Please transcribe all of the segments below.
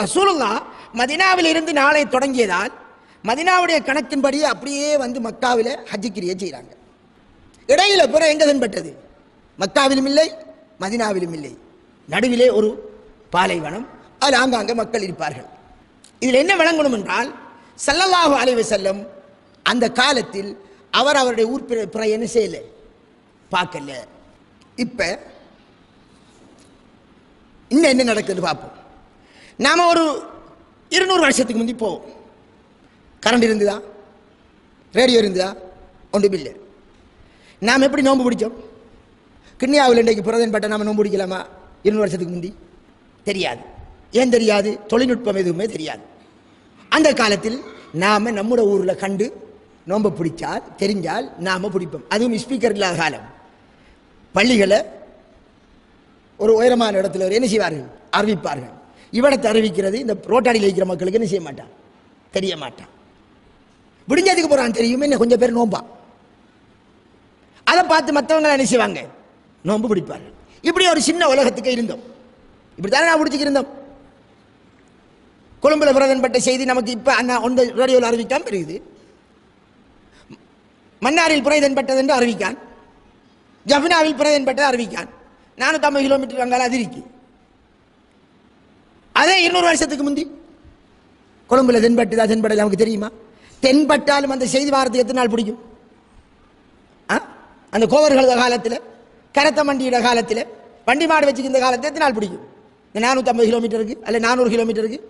ரசூலுல்லாஹ் மதீனாவில் இருந்து நாளை தொடங்கியதால் மதீனாவுடைய கணக்கின்படி அப்படியே வந்து மக்காவில் ஹஜ்ஜிக்கிரியை செய்கிறாங்க. இடையில பிற எங்க தென்பட்டது? மக்காவிலும் இல்லை, மதீனாவிலும் இல்லை, நடுவிலே ஒரு பாலைவனம், அதில் ஆங்காங்க மக்கள் இருப்பார்கள். இதில் என்ன விளங்கணும் என்றால், ஸல்லல்லாஹு அலைஹி வஸல்லம் அந்த காலத்தில் அவர் அவருடைய ஊர் பிற என்ன செய்யலை, பார்க்கல. இப்போ இன்னும் என்ன நடக்குது பார்ப்போம். நாம் ஒரு 200 வருஷத்துக்கு முந்தி போவோம். கரண்ட் இருந்ததா? ரேடியோ இருந்ததா? ஒன்றும் இல்லை. நாம் எப்படி நோன்பு பிடிச்சோம்? கிண்ணியாவில் இன்றைக்கு புரதன்பட்ட நாம் நோன்பு பிடிக்கலாமா? 200 வருஷத்துக்கு முந்தி தெரியாது. ஏன் தெரியாது? தொழில்நுட்பம் எதுவுமே தெரியாது. அந்த காலத்தில் நாம் நம்முடைய ஊரில் கண்டு நோன்பை பிடிச்சால் தெரிஞ்சால் நாம் பிடிப்போம். அதுவும் ஸ்பீக்கர் இல்லாத காலம். பள்ளிகளை ஒரு உயரமான இடத்துல என்ன செய்வார்கள்? அறிவிப்பார்கள். இவ்விடத்தை அறிவிக்கிறது இந்த ரோட்டாடியில் இருக்கிற மக்களுக்கு என்ன செய்ய மாட்டான், தெரிய மாட்டான். விடிஞ்சதுக்கு போகிறான் தெரியும், என்ன கொஞ்சம் பேர் நோம்பா. அதை பார்த்து மற்றவங்க என்ன செய்வாங்க? நோன்பு பிடிப்பார்கள். இப்படி ஒரு சின்ன உலகத்துக்கு இருந்தோம். இப்படி தானே நான் பிடிச்சிக்கு இருந்தோம். கொழும்புல பிரதன்பட்ட செய்தி நமக்கு இப்போ அண்ணா ஒன்று ரேடியோவில் அறிவிக்காமல் இருக்குது. மன்னாரில் புரைதன்பட்டது என்று அறிவிக்கான், ஜஃப்னாவில் புரைதன்பட்டது அறிவிக்கான். 450 கிலோமீட்டர் அங்கால அதிரிக்கு. அதே 200 வருஷத்துக்கு முந்தி கொழும்புல தென்பட்டுதா தென்படல நமக்கு தெரியுமா? தென்பட்டாலும் அந்த செய்தி வாரத்துக்கு எத்தனை நாள் பிடிக்கும்? அந்த கோவர்கள காலத்தில், கரத்த மண்டியோட காலத்தில், வண்டி மாடு வச்சுக்கிற காலத்தில் எத்தனை நாள் பிடிக்கும்? இந்த 450 கிலோமீட்டருக்கு அல்ல 400 கிலோமீட்டருக்கு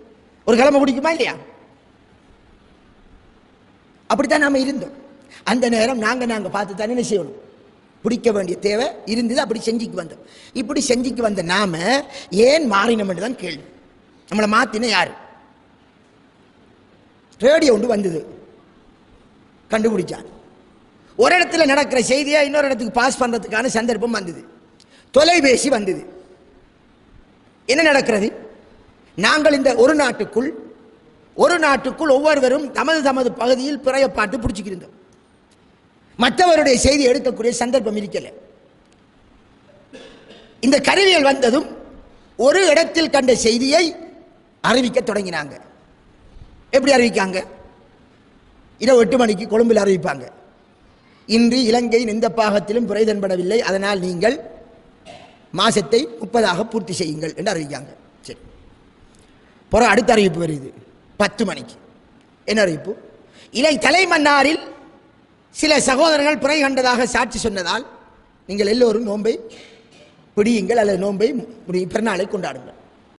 ஒரு கிழமை பிடிக்குமா இல்லையா? அப்படித்தான் நாம் இருந்தோம். அந்த நேரம் நாங்கள் பார்த்து தானே என்ன செய்யணும், பிடிக்க வேண்டிய தேவை இருந்தது. அப்படி செஞ்சுக்கு வந்தோம். இப்படி செஞ்சுக்கு வந்த நாம ஏன் மாறினோம் என்று தான் கேள்வி. நம்மளை மாத்தின யாரு? ரேடியோ ஒன்று வந்தது, கண்டுபிடிச்சான். ஒரு இடத்துல நடக்கிற செய்தியை இன்னொரு இடத்துக்கு பாஸ் பண்றதுக்கான சந்தர்ப்பம் வந்தது. தொலைபேசி வந்தது. என்ன நடக்கிறது? நாங்கள் இந்த ஒரு நாட்டுக்குள் ஒவ்வொருவரும் தமது பகுதியில் பிறைய பாட்டு பிடிச்சிக்கிருந்தோம். மற்றவருடைய செய்தி எடுக்கக்கூடிய சந்தர்ப்பம் இருக்கல. இந்த கருவியல் வந்ததும் ஒரு இடத்தில் கண்ட செய்தியை அறிவிக்க தொடங்கினாங்க. எப்படி அறிவிக்காங்க? இரவு 8 மணிக்கு கொழும்பில் அறிவிப்பாங்க, இன்று இலங்கையின் எந்த பாகத்திலும் பிறை தென்படவில்லை, அதனால் நீங்கள் மாசத்தை 30 பூர்த்தி செய்யுங்கள் என்று அறிவிக்காங்க. சரி, அடுத்த அறிவிப்பு வருது 10 மணிக்கு. என்ன அறிவிப்பு? இலை தலைமன்னாரில் சில சகோதரர்கள் பிறை கண்டதாக சாட்சி சொன்னதால் நீங்கள் எல்லோரும் நோன்பை பிடியுங்கள் அல்லது நோன்பை பிறநாளை கொண்டாடுங்கள்.